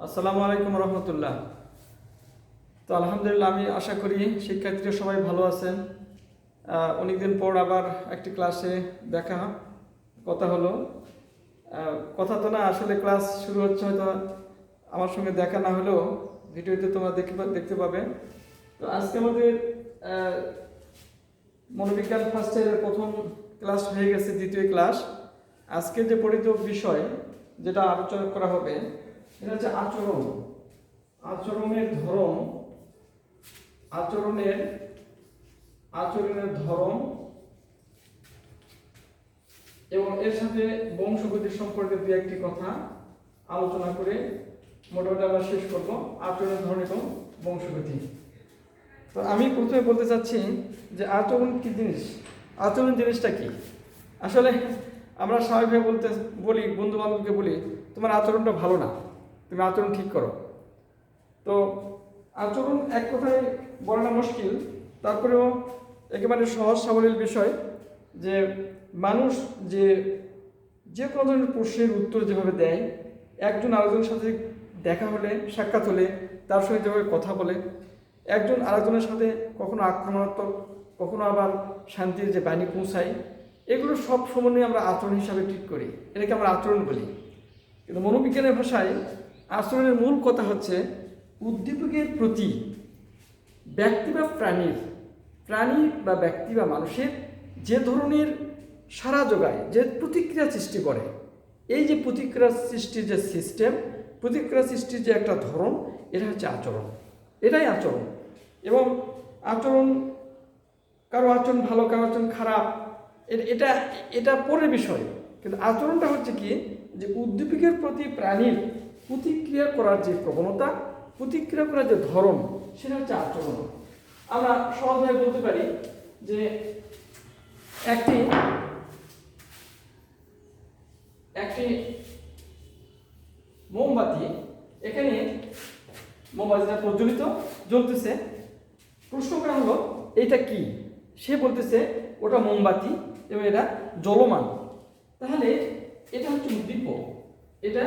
আসসালামু আলাইকুম রহমতুল্লাহ। তো আলহামদুলিল্লাহ, আমি আশা করি শিক্ষার্থীরা সবাই ভালো আছেন। অনেকদিন পর আবার একটি ক্লাসে দেখা কথা হলো। কথা তো না, আসলে ক্লাস শুরু হচ্ছে, হয়তো আমার সঙ্গে দেখা না হলেও ভিডিওতে তোমরা দেখতে পাবে। তো আজকে আমাদের মনোবিজ্ঞান ফার্স্ট ইয়ারের প্রথম ক্লাস হয়ে গেছে, দ্বিতীয় ক্লাস। আজকে যে পঠিত বিষয় যেটা আলোচনা করা হবে এটা হচ্ছে আচরণ, আচরণের ধরন, আচরণের ধরন এবং এর সাথে বংশগতি সম্পর্কে দু একটি কথা আলোচনা করে মোটামুটি আমরা শেষ করব আচরণের ধরন এবং বংশগতি। তো আমি প্রথমে বলতে চাচ্ছি যে আচরণ কি জিনিস, আচরণ জিনিসটা কি। আসলে আমরা স্বাভাবিকভাবে বলি, বন্ধু বান্ধবকে বলি তোমার আচরণটা ভালো না, তুমি আচরণ ঠিক করো। তো আচরণ এক কথায় বলাটা মুশকিল, তারপরেও একেবারে সহজ সাবলীল বিষয় যে মানুষ যে কোনো ধরনের প্রশ্নের উত্তর যেভাবে দেয়, একজন আরেকজনের সাথে দেখা হলে, সাক্ষাৎ হলে তার সঙ্গে যেভাবে কথা বলে, একজন আরেকজনের সাথে কখনো আক্রমণাত্মক, কখনো আবার শান্তির যে বাণী পৌঁছায়, এগুলো সব সমন্বয়ে আমরা আচরণ হিসাবে ঠিক করি, এটাকে আমরা আচরণ বলি। কিন্তু মনোবিজ্ঞানের ভাষায় আচরণের মূল কথা হচ্ছে উদ্দীপকের প্রতি ব্যক্তি বা প্রাণী বা ব্যক্তি বা মানুষের যে ধরনের সাড়া যোগায়, যে প্রতিক্রিয়া সৃষ্টি করে, এই যে প্রতিক্রিয়া সৃষ্টির যে সিস্টেম, প্রতিক্রিয়া সৃষ্টির যে একটা ধরন, এটা হচ্ছে আচরণ। এটাই আচরণ। এবং আচরণ, কারো আচরণ ভালো, কারো আচরণ খারাপ, এটা পরের বিষয়। কিন্তু আচরণটা হচ্ছে কি, যে উদ্দীপকের প্রতি প্রাণীর প্রতিক্রিয়া করার যে প্রবণতা, প্রতিক্রিয়া করার যে ধরন, সেটা হচ্ছে আচরণ। আমরা সহজভাবে বলতে পারি যে একটি মোমবাতি, এখানে মোমবাতিটা প্রজ্বলিত জ্বলতেছে, প্রশ্ন করা হলো এটা কি, সে বলতেছে ওটা মোমবাতি এবং এটা জ্বলমান। তাহলে এটা হচ্ছে উদ্দীপক, এটা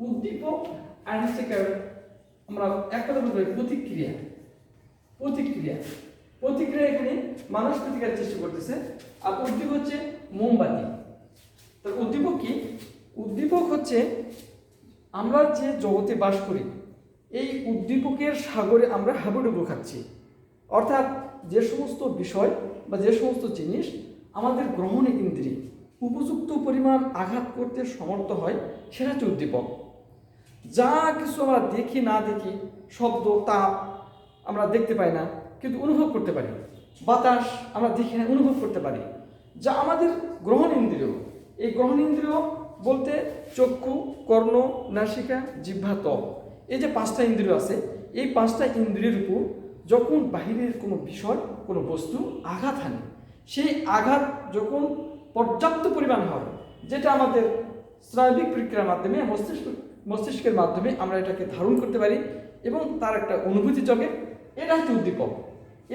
উদ্দীপক আর হচ্ছে আমরা এক কথা বলতে পারি প্রতিক্রিয়া। এখানে মানুষ প্রতিক্রিয়া সৃষ্টি করতেছে, আর উদ্দীপক হচ্ছে মোমবাতি। তো উদ্দীপক কি? উদ্দীপক হচ্ছে আমরা যে জগতে বাস করি, এই উদ্দীপকের সাগরে আমরা হাবুডুবু খাচ্ছি। অর্থাৎ যে সমস্ত বিষয় বা যে সমস্ত জিনিস আমাদের গ্রহণ ইন্দ্রিয় উপযুক্ত পরিমাণ আঘাত করতে সমর্থ হয়, সেটা হচ্ছে উদ্দীপক। যা কিছু আমরা দেখি না দেখি, শব্দ, তাপ আমরা দেখতে পাই না কিন্তু অনুভব করতে পারি, বাতাস আমরা দেখি না অনুভব করতে পারি, যা আমাদের গ্রহণ ইন্দ্রিয়। এই গ্রহণ ইন্দ্রিয় বলতে চক্ষু, কর্ণ, নাসিকা, জিহ্বা, ত্বক, এই যে পাঁচটা ইন্দ্রিয় আছে, এই পাঁচটা ইন্দ্রিয়ের উপর যখন বাহিরের কোনো বিষয়, কোনো বস্তু আঘাত হানে, সেই আঘাত যখন পর্যাপ্ত পরিমাণ হয়, যেটা আমাদের স্নায়বিক প্রক্রিয়ার মাধ্যমে, মস্তিষ্কের মাধ্যমে আমরা এটাকে ধারণ করতে পারি এবং তার একটা অনুভূতি জগে, এটা হচ্ছে উদ্দীপক।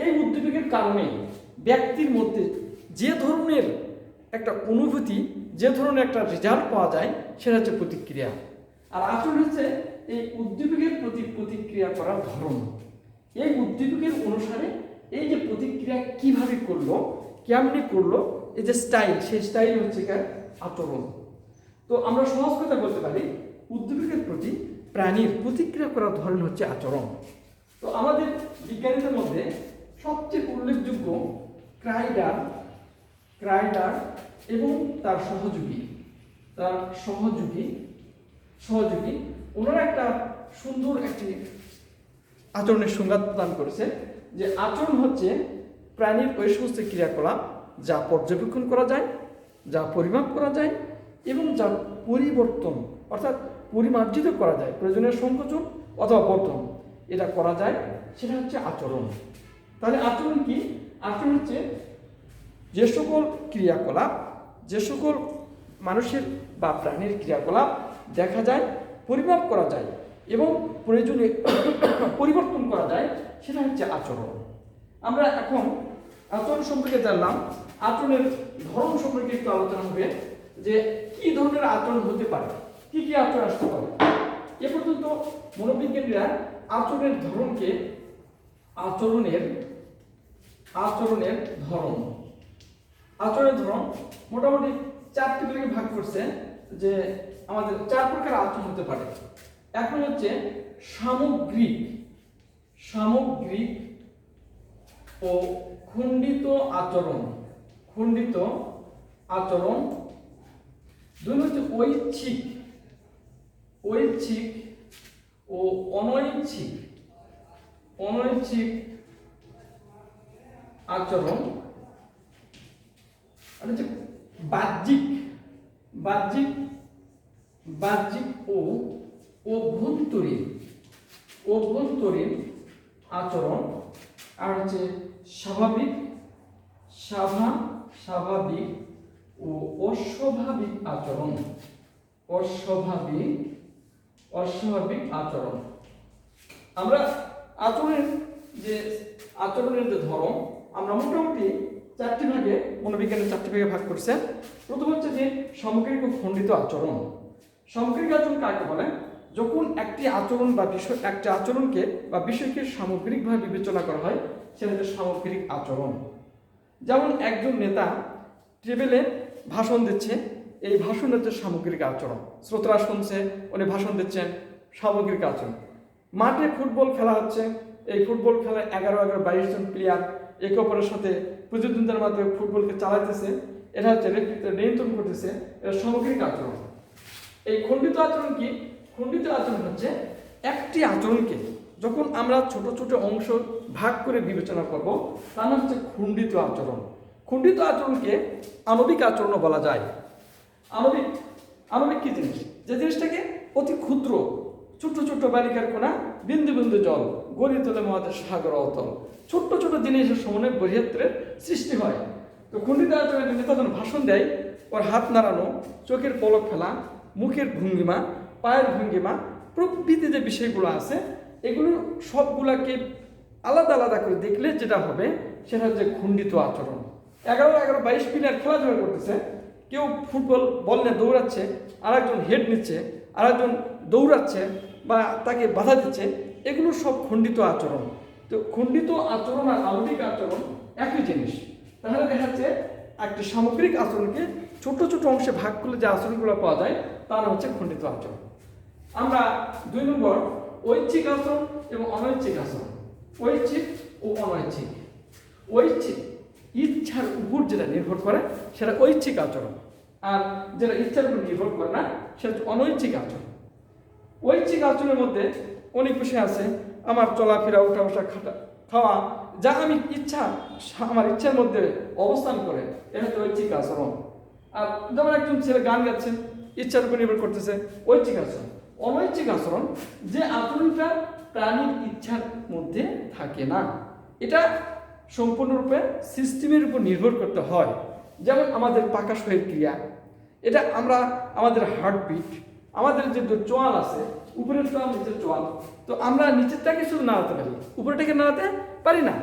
এই উদ্দীপকের কারণে ব্যক্তির মধ্যে যে ধরনের একটা অনুভূতি, যে ধরনের একটা রেজাল্ট পাওয়া যায়, সেটা হচ্ছে প্রতিক্রিয়া। আর আচরণ হচ্ছে এই উদ্দীপকের প্রতি প্রতিক্রিয়া করার ধরন। এই উদ্দীপকের অনুসারে এই যে প্রতিক্রিয়া কিভাবে করলো, কেমনি করলো, এই যে স্টাইল, সেই স্টাইল হচ্ছে আচরণ। তো আমরা সহজ কথা বলতে পারি উদ্দীপকের প্রতি প্রাণীর প্রতিক্রিয়া করার ধরন হচ্ছে আচরণ। তো আমাদের বিজ্ঞানীদের মধ্যে সবচেয়ে উল্লেখযোগ্য ক্রাইডার এবং তার সহযোগী ওনারা একটা সুন্দর একটি আচরণের সংজ্ঞা প্রদান করেছে, যে আচরণ হচ্ছে প্রাণীর ওই সমস্ত ক্রিয়াকলাপ যা পর্যবেক্ষণ করা যায়, যা পরিমাপ করা যায় এবং যা পরিবর্তন অর্থাৎ পরিমার্জিত করা যায়, প্রয়োজনীয় সংকোচন অথবা বর্ধন এটা করা যায়, সেটা হচ্ছে আচরণ। তাহলে আচরণ কি? আচরণ হচ্ছে যে সকল ক্রিয়াকলাপ, যে সকল মানুষের বা প্রাণীর ক্রিয়াকলাপ দেখা যায়, পরিমাপ করা যায় এবং প্রয়োজনে পরিবর্তন করা যায়, সেটা হচ্ছে আচরণ। আমরা এখন আচরণ সম্পর্কে জানলাম, আচরণের ধরন সম্পর্কে একটু আলোচনা হবে, যে কি ধরনের আচরণ হতে পারে, কি আচরণ আসতে পারে। এ পর্যন্ত মনোবিজ্ঞানীরা আচরণের ধরনকে আচরণের ধরন মোটামুটি 4টি ভাগে ভাগ করছে, যে আমাদের 4 প্রকার আচরণ হতে পারে। এখন হচ্ছে সামগ্রিক ও খণ্ডিত আচরণ। 2 হচ্ছে ঐচ্ছিক ও অনৈচ্ছিক আচরণ। আর হচ্ছে বাহ্যিক ও অভ্যন্তরীণ আচরণ। আর হচ্ছে স্বাভাবিক ও অস্বাভাবিক আচরণ। আমরা আচরণের যে ধরন আমরা মোটামুটি 4টি ভাগে, মনোবিজ্ঞানের 4টি ভাগে ভাগ করছে। প্রথম হচ্ছে যে সামগ্রিক ও খণ্ডিত আচরণ। সামগ্রিক আচরণ কাকে বলে? যখন একটি আচরণ বা একটি আচরণকে বা বিষয়কে সামগ্রিকভাবে বিবেচনা করা হয় সেটা হচ্ছে সামগ্রিক আচরণ। যেমন একজন নেতা টেবিলে ভাষণ দিচ্ছে, এই ভাষণ হচ্ছে সামগ্রিক আচরণ। শ্রোতারা শুনছে, উনি ভাষণ দিচ্ছেন, সামগ্রিক আচরণ। মাঠে ফুটবল খেলা হচ্ছে, এই ফুটবল খেলায় 11-22 জন প্লেয়ার একে অপরের সাথে প্রতিদ্বন্দ্বিতার মাধ্যমে ফুটবলকে চালাইতেছে, এটা হচ্ছে নিয়ন্ত্রণ করতেছে, এটা সামগ্রিক আচরণ। এই খণ্ডিত আচরণ কি? খণ্ডিত আচরণ হচ্ছে একটি আচরণকে যখন আমরা ছোট ছোট অংশ ভাগ করে বিবেচনা করব তার নাম হচ্ছে খণ্ডিত আচরণ। খণ্ডিত আচরণকে আণবিক আচরণও বলা যায়। আণবিক কি জিনিস? যে জিনিসটাকে অতি ক্ষুদ্র ছোট্ট ছোট্ট বালিকার কোনা, বিন্দু বিন্দু জল, গড়িয়ে তোলে মহাদেশ সাগর অতল, ছোট্ট ছোট জিনিসের সমন্বয়ে বৃহত্তরের সৃষ্টি হয়। তো খণ্ডিত আচরণের নেতা যখন ভাষণ দেয়, ওর হাত নাড়ানো, চোখের পলক ফেলা, মুখের ভঙ্গিমা, পায়ের ভঙ্গিমা প্রভৃতি যে বিষয়গুলো আছে, এগুলো সবগুলাকে আলাদা আলাদা করে দেখলে যেটা হবে সেটা হচ্ছে খণ্ডিত আচরণ। 11-22 প্লেয়ার খেলাধুলা করতেছে, কেউ ফুটবল বল নিয়ে দৌড়াচ্ছে, আরেকজন হেড নিচ্ছে, আরেকজন দৌড়াচ্ছে বা তাকে বাধা দিচ্ছে, এগুলো সব খণ্ডিত আচরণ। তো খণ্ডিত আচরণ আর আণবিক আচরণ একই জিনিস। তাহলে দেখা যাচ্ছে একটি সামগ্রিক আচরণকে ছোট ছোট অংশে ভাগ করলে যে আচরণগুলো পাওয়া যায় তার হচ্ছে খণ্ডিত আচরণ। আমরা 2 নম্বর ঐচ্ছিক আচরণ এবং অনৈচ্ছিক আচরণ। ঐচ্ছিক ও অনৈচ্ছিক। ঐচ্ছিক ইচ্ছার উপর যেটা নির্ভর করে সেটা ঐচ্ছিক আচরণ, আর যেটা ইচ্ছার উপর নির্ভর করে না সেটা হচ্ছে অনৈচ্ছিক আচরণ। ঐচ্ছিক আচরণের মধ্যে অনেক বিষয় আছে, আমার চলাফেরা, উঠা বসা, খাওয়া, যা আমি আমার ইচ্ছার মধ্যে অবস্থান করে, এটা হচ্ছে ঐচ্ছিক আচরণ। আর যেমন একজন ছেলে গান গাচ্ছে, ইচ্ছার উপর নির্ভর করতেছে, ঐচ্ছিক আচরণ। অনৈচ্ছিক আচরণ যে আচরণটা প্রাণীর ইচ্ছার মধ্যে থাকে না, এটা সম্পূর্ণরূপে সিস্টেমের উপর নির্ভর করতে হয়। যেমন আমাদের পাকাশয়ের ক্রিয়া, এটা আমাদের হার্টবিট, আমাদের যে চোয়াল আছে, উপরের চোয়াল, নিচের চোয়াল, তো আমরা নিচেরটাকে শুধু নাড়াতে পারি, উপরেটাকে নাড়াতে পারি না।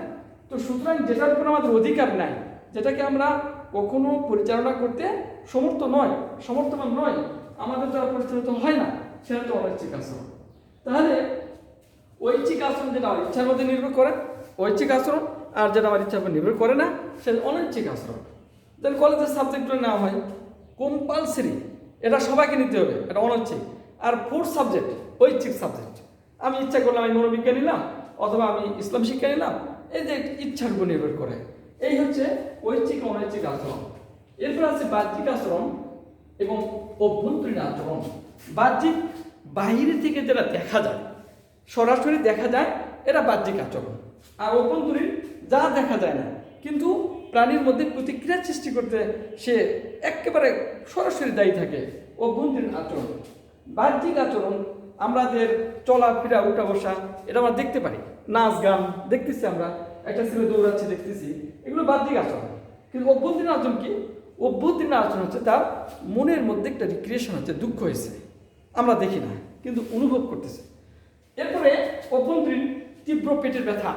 তো সুতরাং যেটার উপর আমাদের অধিকার নাই, যেটাকে আমরা কখনো পরিচালনা করতে সমর্থবান নয়, আমাদের দ্বারা পরিচালিত হয় না, সেটা হচ্ছে অনৈচ্ছিক আচরণ। তাহলে ঐচ্ছিক আচরণ যেটা আমার ইচ্ছার মধ্যে নির্ভর করে ঐচ্ছিক আচরণ, আর যেটা আমার ইচ্ছার উপর নির্ভর করে না সেটা অনৈচ্ছিক আচরণ। যেন কলেজের সাবজেক্টগুলো নেওয়া হয় কম্পালসারি, এটা সবাইকে নিতে হবে, এটা অনৈচ্ছিক। আর 4th সাবজেক্ট ঐচ্ছিক সাবজেক্ট, আমি ইচ্ছা করলাম আমি মনোবিজ্ঞান নিলাম অথবা আমি ইসলাম শিক্ষা নিলাম, এই যে ইচ্ছার উপর নির্ভর করে, এই হচ্ছে ঐচ্ছিক অনৈচ্ছিক আচরণ। এরপর আছে বাহ্যিক আচরণ এবং অভ্যন্তরীণ আচরণ। বাহ্যিক, বাহিরে থেকে যেটা দেখা যায়, সরাসরি দেখা যায়, এটা বাহ্যিক আচরণ। আর অভ্যন্তরীণ যা দেখা যায় না কিন্তু প্রাণীর মধ্যে প্রতিক্রিয়া সৃষ্টি করতে সে একেবারে সরাসরি দায়ী থাকে, অভ্যন্তরীণ আচরণ। বাহ্যিক আচরণ আমাদের চলাফেরা, উঠা বসা, এটা আমরা দেখতে পারি, নাচ গান দেখতেছি, আমরা একটা ছেলে দৌড়াচ্ছে দেখতেছি, এগুলো বাহ্যিক আচরণ। কিন্তু অভ্যন্তরীণ আচরণ কি? অভ্যন্তরীণ আচরণ হচ্ছে তার মনের মধ্যে একটা রিক্রিয়েশন হচ্ছে, দুঃখ হয়েছে, আমরা দেখি না কিন্তু অনুভব করতেছে। এরপরে অভ্যন্তরীণ তীব্র পেটের ব্যথা,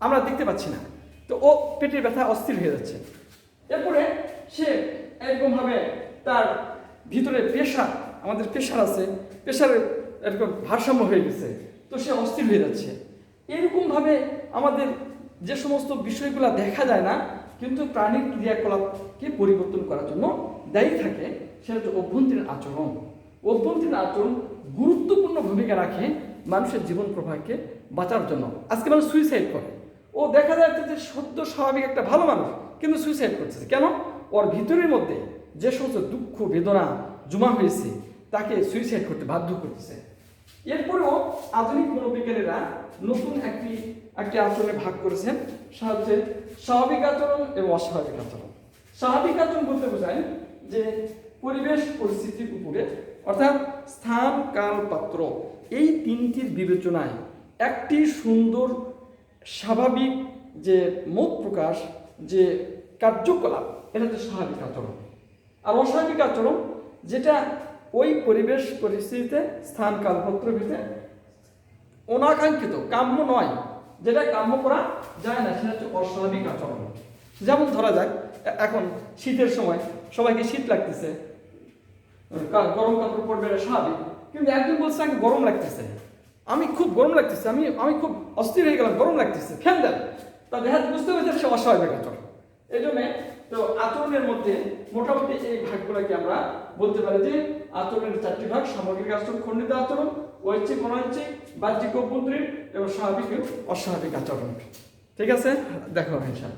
আমরা দেখতে পাচ্ছি না, তো ও পেটের ব্যথা অস্থির হয়ে যাচ্ছে। এরপরে সে এরকমভাবে তার ভিতরে প্রেশার, আমাদের প্রেশার আছে, প্রেশারের এরকম ভারসাম্য হয়ে গেছে, তো সে অস্থির হয়ে যাচ্ছে। এরকমভাবে আমাদের যে সমস্ত বিষয়গুলো দেখা যায় না কিন্তু প্রাণীর ক্রিয়াকলাপকে পরিবর্তন করার জন্য দায়ী থাকে, সেটা হচ্ছে অভ্যন্তরীণ আচরণ। অভ্যন্তরীণ আচরণ গুরুত্বপূর্ণ ভূমিকা রাখে মানুষের জীবন প্রবাহকে বাঁচার জন্য। আজকে মানুষ সুইসাইড করে, ও দেখা যাচ্ছে যে সদ্য স্বাভাবিক একটা ভালো মানুষ কিন্তু সুইসাইড করতেছে কেন? ওর ভিতরের মধ্যে যে সমস্ত দুঃখ বেদনা জমা হয়েছে তাকে সুইসাইড করতে বাধ্য করতেছে। এরপরেও আধুনিক মনোবিজ্ঞানীরা নতুন একটি আচরণে ভাগ করেছেন, সেটা হচ্ছে স্বাভাবিক আচরণ এবং অস্বাভাবিক আচরণ। স্বাভাবিক আচরণ বলতে বোঝায় যে পরিবেশ পরিস্থিতির উপরে অর্থাৎ স্থান কাল পাত্র এই তিনটির বিবেচনায় একটি সুন্দর স্বাভাবিক যে মত প্রকাশ, যে কার্যকলাপ, এটা হচ্ছে স্বাভাবিক আচরণ। আর অস্বাভাবিক আচরণ যেটা ওই পরিবেশ পরিস্থিতিতে স্থান কালপত্র ভিতরে অনাকাঙ্ক্ষিত, কাম্য নয়, যেটা কাম্য করা যায় না, সেটা হচ্ছে অস্বাভাবিক আচরণ। যেমন ধরা যাক এখন শীতের সময় সবাইকে শীত লাগতেছে, গরম কাপড় পরবে এটা স্বাভাবিক, কিন্তু একজন বলছে আমাকে গরম লাগতেছে, আমি খুব গরম লাগতেছে, আমি খুব অস্থির হয়ে গেলাম, গরম লাগতেছে, ফ্যান দেন। তা দেখা বুঝতে পারছে সে অস্বাভাবিক আচরণ। এই জন্যে তো আচরণের মধ্যে মোটামুটি এই ভাগগুলোকে আমরা বলতে পারি যে আচরণের চারটি ভাগ: সামগ্রিক আচরণ, খণ্ডিত আচরণ, ঐচ্ছিক অনৈচ্ছিক, বাহ্যিক অভ্যন্তরীণ এবং স্বাভাবিক অস্বাভাবিক আচরণ। ঠিক আছে, দেখা হবে ইনশাআল্লাহ।